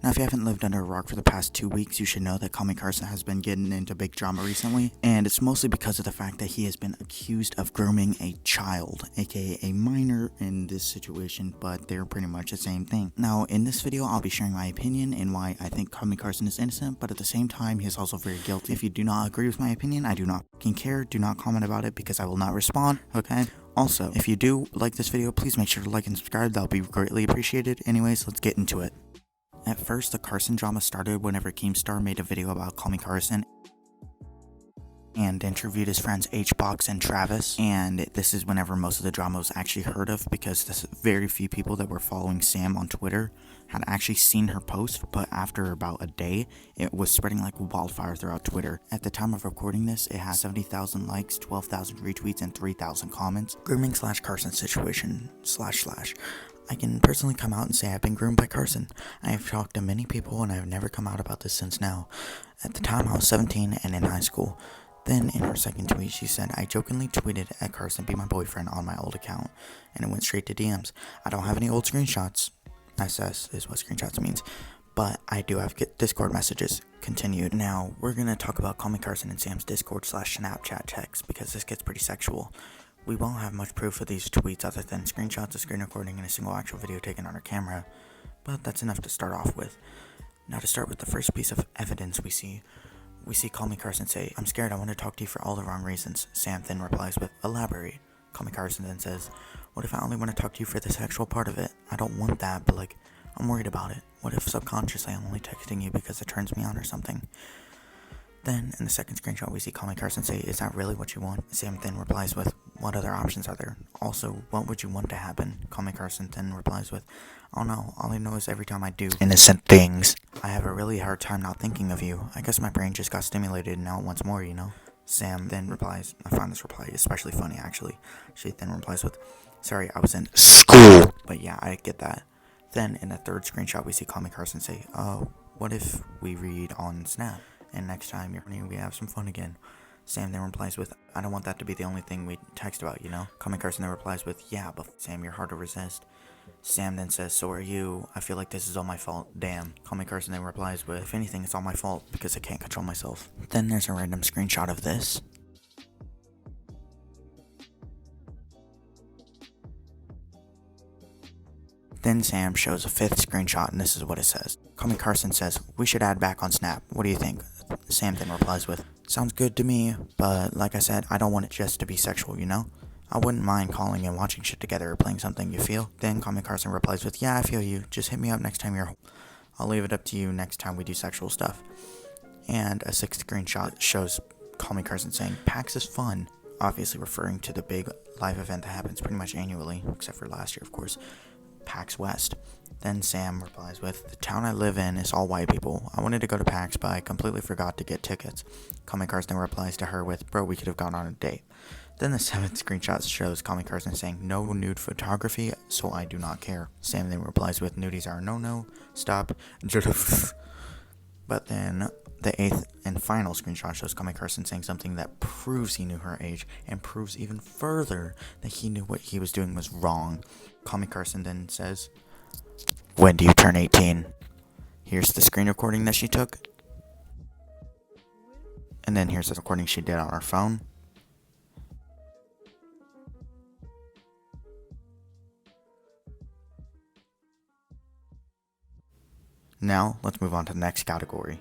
Now, if you haven't lived under a rock for the past 2 weeks, you should know that CallMeCarson has been getting into big drama recently, and it's mostly because of the fact that he has been accused of grooming a child, aka a minor in this situation, but they're pretty much the same thing. Now, in this video, I'll be sharing my opinion and why I think CallMeCarson is innocent, but at the same time, he is also very guilty. If you do not agree with my opinion, I do not fucking care. Do not comment about it because I will not respond, okay? Also, if you do like this video, please make sure to like and subscribe. That'll be greatly appreciated. Anyways, let's get into it. At first, the Carson drama started whenever Keemstar made a video about CallMeCarson and interviewed his friends HBox and Travis, and this is whenever most of the drama was actually heard of, because there's very few people that were following Sam on Twitter had actually seen her post, but after about a day, it was spreading like wildfire throughout Twitter. At the time of recording this, it has 70,000 likes, 12,000 retweets, and 3,000 comments. Grooming / Carson situation / I can personally come out and say I've been groomed by Carson. I have talked to many people and I have never come out about this since now. At the time, I was 17 and in high school. Then, in her second tweet, she said, I jokingly tweeted at Carson be my boyfriend on my old account, and it went straight to DMs. I don't have any old screenshots. SS is what screenshots means. But I do have Discord messages. Continued. Now, we're going to talk about CallMeCarson and Sam's Discord / Snapchat text, because this gets pretty sexual. We won't have much proof of these tweets other than screenshots of screen recording and a single actual video taken on her camera, but that's enough to start off with. Now, to start with the first piece of evidence we see CallMeCarson say, I'm scared, I want to talk to you for all the wrong reasons. Sam then replies with, elaborate. CallMeCarson then says, what if I only want to talk to you for the sexual part of it? I don't want that, but like, I'm worried about it. What if subconsciously I'm only texting you because it turns me on or something? Then, in the second screenshot, we see CallMeCarson say, is that really what you want? Sam then replies with, what other options are there? Also, what would you want to happen? CallMeCarson then replies with, oh no, all I know is every time I do innocent things, I have a really hard time not thinking of you. I guess my brain just got stimulated and now it wants more, you know? Sam then replies, I find this reply especially funny actually. She then replies with, sorry, I was in school. But yeah, I get that. Then, in the third screenshot, we see CallMeCarson say, oh, what if we read on Snap? And next time you're horny, we have some fun again. Sam then replies with, I don't want that to be the only thing we text about, you know? CallMeCarson then replies with, yeah, but Sam, you're hard to resist. Sam then says, so are you. I feel like this is all my fault. Damn. CallMeCarson then replies with, if anything, it's all my fault because I can't control myself. Then there's a random screenshot of this. Then Sam shows a fifth screenshot, and this is what it says. CallMeCarson says, we should add back on Snap. What do you think? Sam then replies with, sounds good to me, but like I said, I don't want it just to be sexual, you know? I wouldn't mind calling and watching shit together or playing something, you feel? Then CallMeCarson replies with, yeah, I feel you. Just hit me up next time you're... I'll leave it up to you next time we do sexual stuff. And a sixth screenshot shows CallMeCarson saying, PAX is fun. Obviously referring to the big live event that happens pretty much annually, except for last year, of course. PAX West. Then Sam replies with, the town I live in is all white people. I wanted to go to PAX, but I completely forgot to get tickets. CallMeCarson replies to her with, bro, we could have gone on a date. Then the seventh screenshot shows CallMeCarson saying, no nude photography, so I do not care. Sam then replies with, nudies are no, stop. But then the eighth and final screenshot shows CallMeCarson saying something that proves he knew her age and proves even further that he knew what he was doing was wrong. CallMeCarson then says, when do you turn 18? Here's the screen recording that she took. And then here's the recording she did on her phone. Now, let's move on to the next category.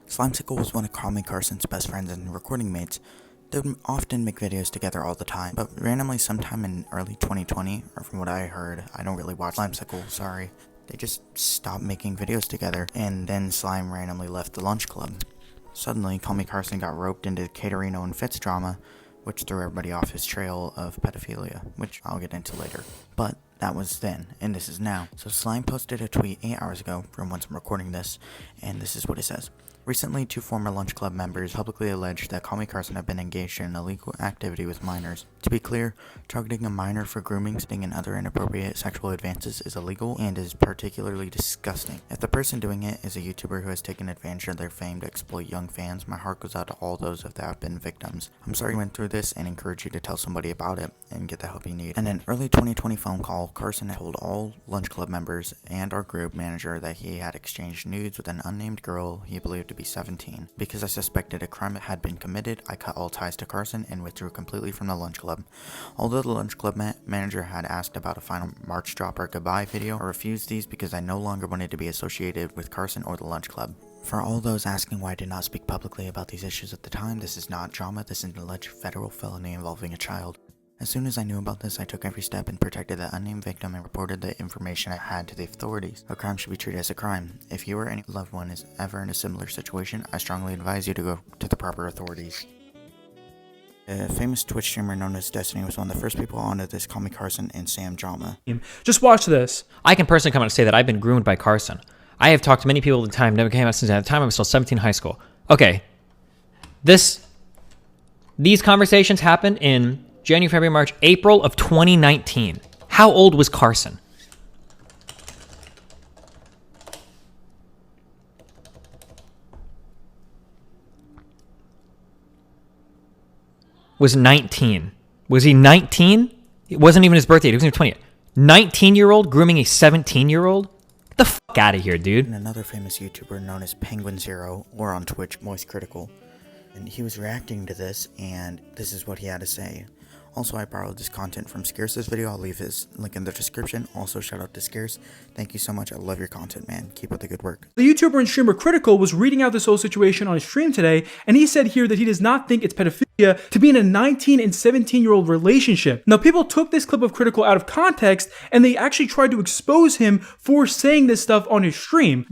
Slimesicle was one of CallMeCarson's best friends and recording mates. They would often make videos together all the time, but randomly sometime in early 2020, or from what I heard, I don't really watch Slimesicle, sorry, they just stopped making videos together, and then Slime randomly left the lunch club. Suddenly, CallMeCarson got roped into Caterino and Fitz drama, which threw everybody off his trail of pedophilia, which I'll get into later. But that was then, and this is now. So Slime posted a tweet 8 hours ago from once I'm recording this, and this is what it says. Recently, 2 former Lunch Club members publicly alleged that CallMeCarson had been engaged in illegal activity with minors. To be clear, targeting a minor for grooming, sting, and other inappropriate sexual advances is illegal and is particularly disgusting. If the person doing it is a YouTuber who has taken advantage of their fame to exploit young fans, my heart goes out to all those that have been victims. I'm sorry you went through this and encourage you to tell somebody about it and get the help you need. In an early 2020 phone call, Carson told all Lunch Club members and our group manager that he had exchanged nudes with an unnamed girl he believed to be 17. Because I suspected a crime had been committed, I cut all ties to Carson and withdrew completely from the Lunch Club. Although the Lunch Club manager had asked about a final March drop or goodbye video, I refused these because I no longer wanted to be associated with Carson or the Lunch Club. For all those asking why I did not speak publicly about these issues at the time, this is not drama, this is an alleged federal felony involving a child. As soon as I knew about this, I took every step and protected the unnamed victim and reported the information I had to the authorities. A crime should be treated as a crime. If you or any loved one is ever in a similar situation, I strongly advise you to go to the proper authorities. A famous Twitch streamer known as Destiny was one of the first people onto this CallMeCarson and Sam drama. Just watch this. I can personally come out and say that I've been groomed by Carson. I have talked to many people at the time, never came out since at the time I was still 17 in high school. Okay, these conversations happened in January, February, March, April of 2019. How old was Carson? Was 19. Was he 19? It wasn't even his birthday. It wasn't even 20. 19-year-old grooming a 17-year-old? Get the fuck out of here, dude. And another famous YouTuber known as Penguin Zero, or on Twitch, Moist Critical. And he was reacting to this, and this is what he had to say. Also, I borrowed this content from FLICKERZ video. I'll leave his link in the description. Also, shout out to FLICKERZ. Thank you so much. I love your content, man. Keep up the good work. The YouTuber and streamer Critical was reading out this whole situation on his stream today, and he said here that he does not think it's pedophilia to be in a 19 and 17-year-old relationship. Now, people took this clip of Critical out of context, and they actually tried to expose him for saying this stuff on his stream.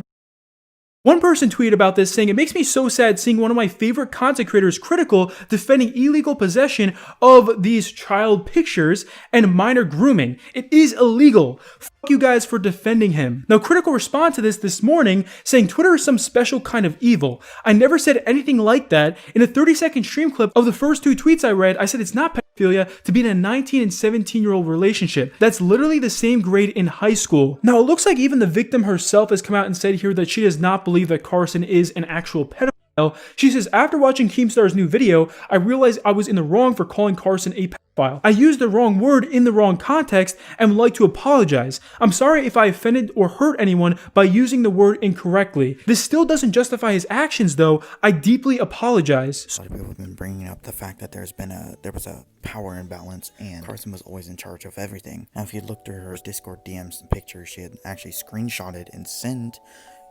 One person tweeted about this saying, "It makes me so sad seeing one of my favorite content creators, Critical, defending illegal possession of these child pictures and minor grooming. It is illegal. Fuck you guys for defending him." Now, Critical responded to this morning saying, "Twitter is some special kind of evil. I never said anything like that. In a 30-second stream clip of the first 2 tweets I read, I said it's not pedophilia to be in a 19 and 17-year-old relationship. That's literally the same grade in high school." Now, it looks like even the victim herself has come out and said here that she does not believe that Carson is an actual pedophile. She says, "After watching Keemstar's new video, I realized I was in the wrong for calling Carson a pedophile. I used the wrong word in the wrong context and would like to apologize. I'm sorry if I offended or hurt anyone by using the word incorrectly. This still doesn't justify his actions, though. I deeply apologize." A lot of people have been bringing up the fact that there was a power imbalance and Carson was always in charge of everything. Now, if you look through her Discord DMs and pictures she had actually screenshotted and sent,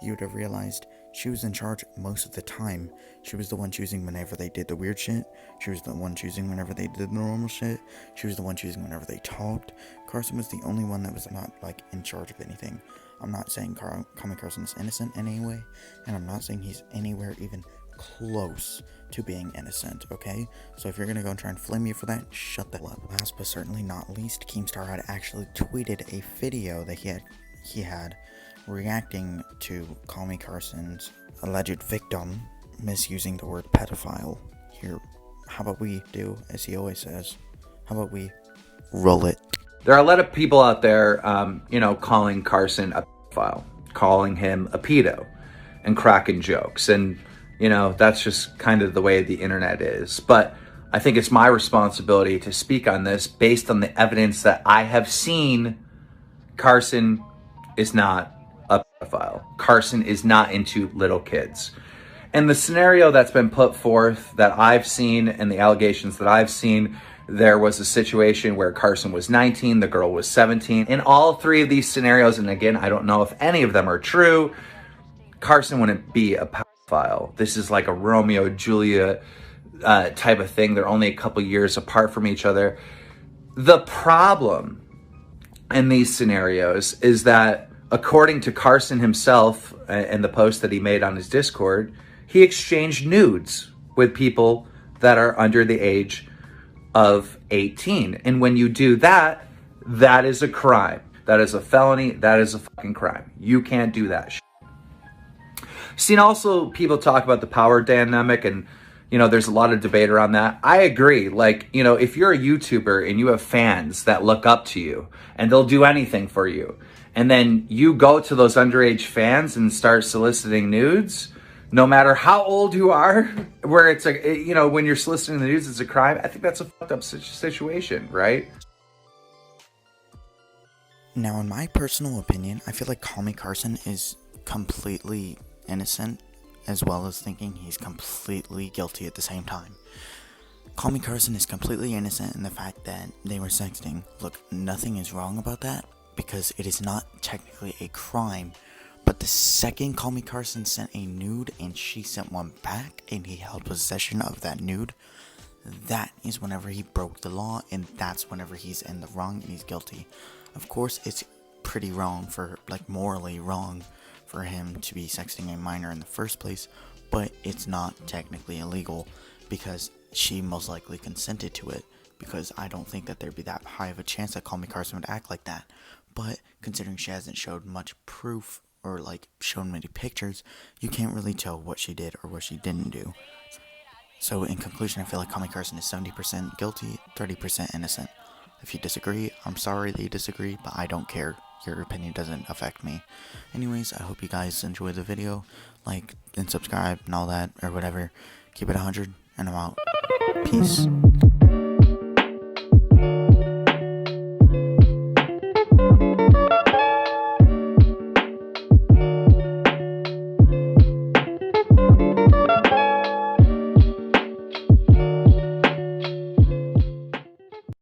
you would have realized she was in charge most of the time. She was the one choosing whenever they did the weird shit. She was the one choosing whenever they did the normal shit. She was the one choosing whenever they talked. Carson was the only one that was not, like, in charge of anything. I'm not saying CallMeCarson is innocent in any way, and I'm not saying he's anywhere even close to being innocent, okay? So if you're gonna go and try and flame me for that, shut the hell up. Last but certainly not least, Keemstar had actually tweeted a video that he had reacting to CallMeCarson's alleged victim misusing the word pedophile. Here, how about we do as he always says? How about we roll it? There are a lot of people out there, calling Carson a pedophile, calling him a pedo, and cracking jokes. And, that's just kind of the way the internet is. But I think it's my responsibility to speak on this based on the evidence that I have seen. Carson is not a pedophile. Carson is not into little kids. And the scenario that's been put forth that I've seen and the allegations that I've seen, there was a situation where Carson was 19, the girl was 17. In all 3 of these scenarios, and again, I don't know if any of them are true, Carson wouldn't be a pedophile. This is like a Romeo Julia type of thing. They're only a couple years apart from each other. The problem in these scenarios is that, according to Carson himself and the post that he made on his Discord, he exchanged nudes with people that are under the age of 18. And when you do that, that is a crime. That is a felony. That is a fucking crime. You can't do that shit. Seen also people talk about the power dynamic, and there's a lot of debate around that. I agree. Like, if you're a YouTuber and you have fans that look up to you and they'll do anything for you, and then you go to those underage fans and start soliciting nudes, no matter how old you are, where it's when you're soliciting the nudes, it's a crime. I think that's a fucked up situation, right? Now, in my personal opinion, I feel like CallMeCarson is completely innocent, as well as thinking he's completely guilty at the same time. CallMeCarson is completely innocent in the fact that they were sexting. Look, nothing is wrong about that, because it is not technically a crime. But the second CallMeCarson sent a nude and she sent one back and he held possession of that nude, that is whenever he broke the law, and that's whenever he's in the wrong and he's guilty. Of course, it's pretty wrong morally wrong for him to be sexting a minor in the first place, but it's not technically illegal because she most likely consented to it, because I don't think that there'd be that high of a chance that CallMeCarson would act like that. But considering she hasn't showed much proof or shown many pictures, you can't really tell what she did or what she didn't do. So in conclusion, I feel like CallMeCarson is 70% guilty, 30% innocent. If you disagree, I'm sorry that you disagree, but I don't care. Your opinion doesn't affect me. Anyways, I hope you guys enjoyed the video. Like and subscribe and all that, or whatever. Keep it 100, and I'm out. Peace.